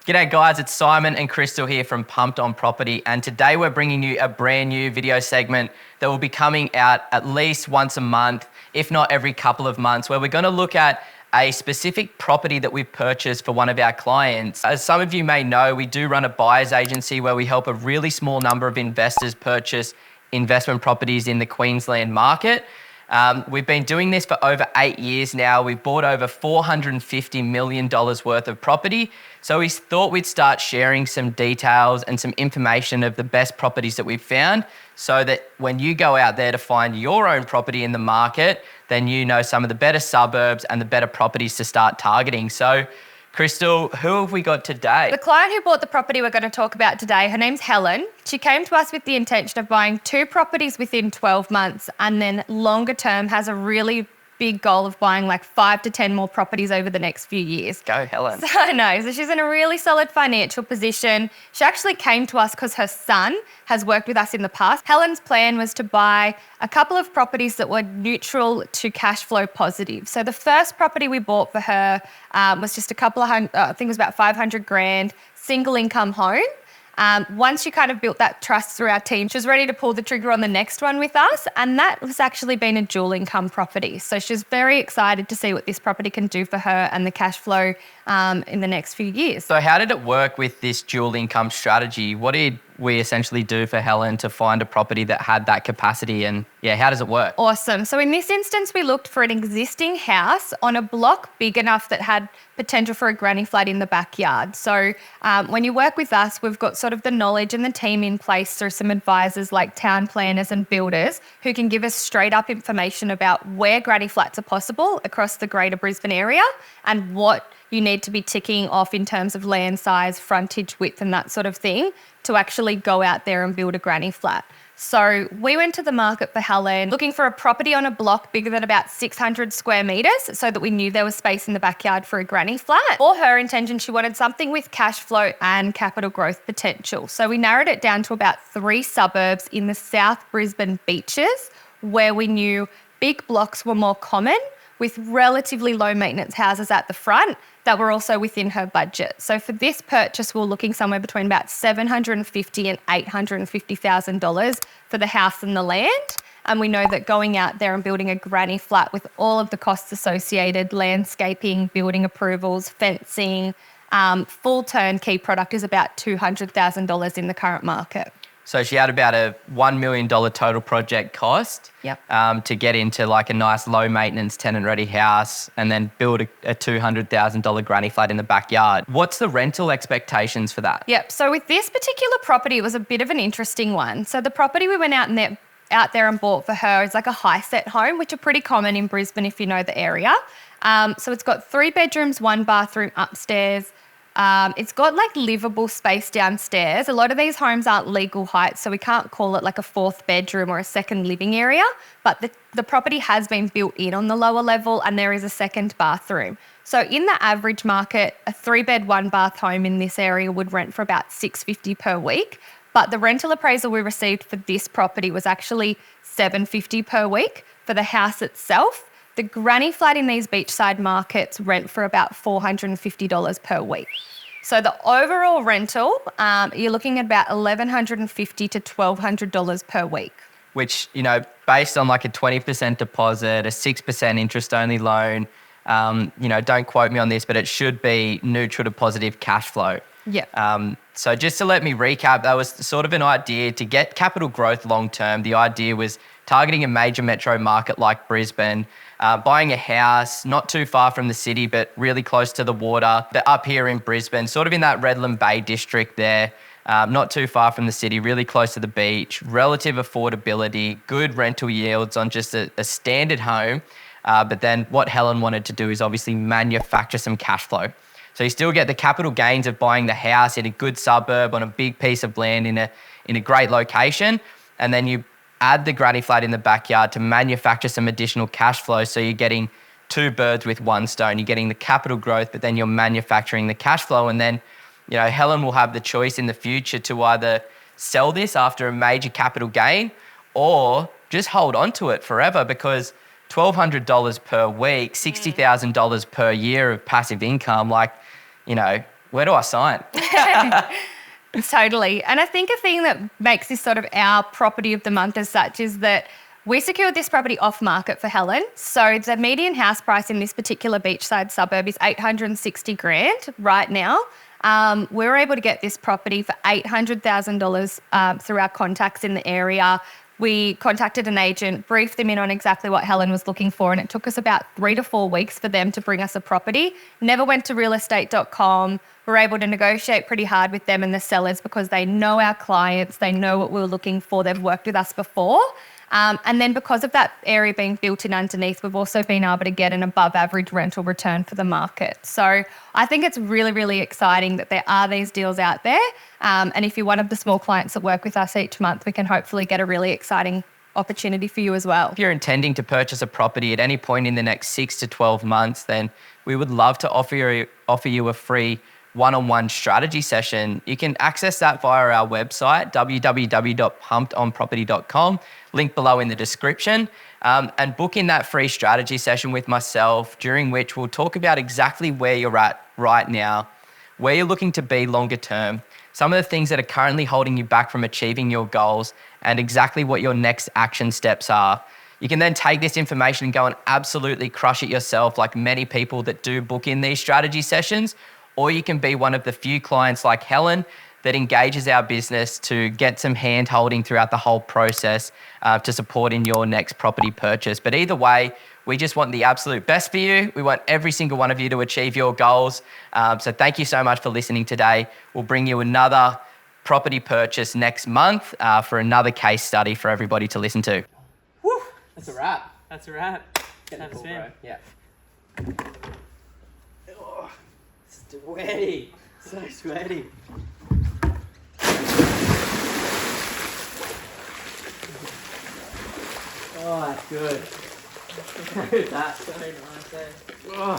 G'day guys, it's Simon and Crystal here from Pumped on Property, and today we're bringing you a brand new video segment that will be coming out at least once a month, if not every couple of months, where we're going to look at a specific property that we've purchased for one of our clients. As some of you may know, we do run a buyer's agency where we help a really small number of investors purchase investment properties in the Queensland market. We've been doing this for over 8 years now. We've bought over $450 million worth of property. So we thought we'd start sharing some details and some information of the best properties that we've found, so that when you go out there to find your own property in the market, then you know some of the better suburbs and the better properties to start targeting. So Crystal, who have we got today? The client who bought the property we're going to talk about today, her name's Helen. She came to us with the intention of buying 2 properties within 12 months, and then longer term has a really big goal of buying like 5 to 10 more properties over the next few years. Go Helen. So I know, so she's in a really solid financial position. She actually came to us because her son has worked with us in the past. Helen's plan was to buy a couple of properties that were neutral to cash flow positive. So the first property we bought for her was just a couple of hundred, I think it was about 500 grand, single income home. Once she kind of built that trust through our team, she was ready to pull the trigger on the next one with us, and that was actually been a dual income property. So she's very excited to see what this property can do for her and the cash flow in the next few years. So how did it work with this dual income strategy? What did we essentially do for Helen to find a property that had that capacity, and how does it work? Awesome. So in this instance, we looked for an existing house on a block big enough that had potential for a granny flat in the backyard. So when you work with us, we've got sort of the knowledge and the team in place through some advisors like town planners and builders who can give us straight up information about where granny flats are possible across the greater Brisbane area and what you need to be ticking off in terms of land size, frontage width and that sort of thing to actually go out there and build a granny flat. So we went to the market for Helen looking for a property on a block bigger than about 600 square metres so that we knew there was space in the backyard for a granny flat. For her intention, she wanted something with cash flow and capital growth potential. So we narrowed it down to about 3 suburbs in the South Brisbane beaches where we knew big blocks were more common with relatively low maintenance houses at the front that were also within her budget. So for this purchase, we're looking somewhere between about $750,000 and $850,000 for the house and the land. And we know that going out there and building a granny flat with all of the costs associated, landscaping, building approvals, fencing, full turnkey product is about $200,000 in the current market. So she had about a $1 million total project cost. Yep. To get into like a nice low maintenance tenant ready house and then build a $200,000 granny flat in the backyard. What's the rental expectations for that? Yep. So with this particular property, it was a bit of an interesting one. So the property we went out there and bought for her is like a high set home, which are pretty common in Brisbane if you know the area. So it's got 3 bedrooms, 1 bathroom upstairs. It's got like livable space downstairs. A lot of these homes aren't legal height, so we can't call it like a 4th bedroom or a second living area, but the property has been built in on the lower level and there is a 2nd bathroom. So in the average market, a 3-bed, 1-bath home in this area would rent for about $650 per week, but the rental appraisal we received for this property was actually $750 per week for the house itself. The granny flat in these beachside markets rent for about $450 per week. So the overall rental, you're looking at about $1,150 to $1,200 per week. Which, based on like a 20% deposit, a 6% interest only loan, don't quote me on this, but it should be neutral to positive cash flow. Yeah. So just to let me recap, that was sort of an idea to get capital growth long term. The idea was targeting a major metro market like Brisbane, buying a house not too far from the city, but really close to the water. But up here in Brisbane, sort of in that Redland Bay district there, not too far from the city, really close to the beach, relative affordability, good rental yields on just a standard home. But then what Helen wanted to do is obviously manufacture some cash flow. So you still get the capital gains of buying the house in a good suburb on a big piece of land in a great location, and then you add the granny flat in the backyard to manufacture some additional cash flow. So you're getting 2 birds with 1 stone. You're getting the capital growth, but then you're manufacturing the cash flow. And then, Helen will have the choice in the future to either sell this after a major capital gain or just hold on to it forever, because $1,200 per week, $60,000 per year of passive income, Where do I sign? Totally. And I think a thing that makes this sort of our property of the month as such is that we secured this property off market for Helen. So the median house price in this particular beachside suburb is $860,000 right now. We were able to get this property for $800,000 through our contacts in the area. We contacted an agent, briefed them in on exactly what Helen was looking for, and it took us about 3 to 4 weeks for them to bring us a property. Never went to realestate.com. We're able to negotiate pretty hard with them and the sellers because they know our clients, they know what we were looking for, they've worked with us before. And then because of that area being built in underneath, we've also been able to get an above average rental return for the market. So I think it's really, really exciting that there are these deals out there. And if you're one of the small clients that work with us each month, we can hopefully get a really exciting opportunity for you as well. If you're intending to purchase a property at any point in the next 6 to 12 months, then we would love to offer you a free one-on-one strategy session. You can access that via our website, www.pumpedonproperty.com, link below in the description, and book in that free strategy session with myself, during which we'll talk about exactly where you're at right now, where you're looking to be longer term, some of the things that are currently holding you back from achieving your goals, and exactly what your next action steps are. You can then take this information and go and absolutely crush it yourself, like many people that do book in these strategy sessions. Or you can be one of the few clients like Helen that engages our business to get some hand holding throughout the whole process to support in your next property purchase. But either way, we just want the absolute best for you. We want every single one of you to achieve your goals. So thank you so much for listening today. We'll bring you another property purchase next month for another case study for everybody to listen to. Woo! That's a wrap. That's a wrap. Getting cool, bro. Yeah. Sweaty. So sweaty. Oh, that's good. Look at that. So nice, eh? Oh.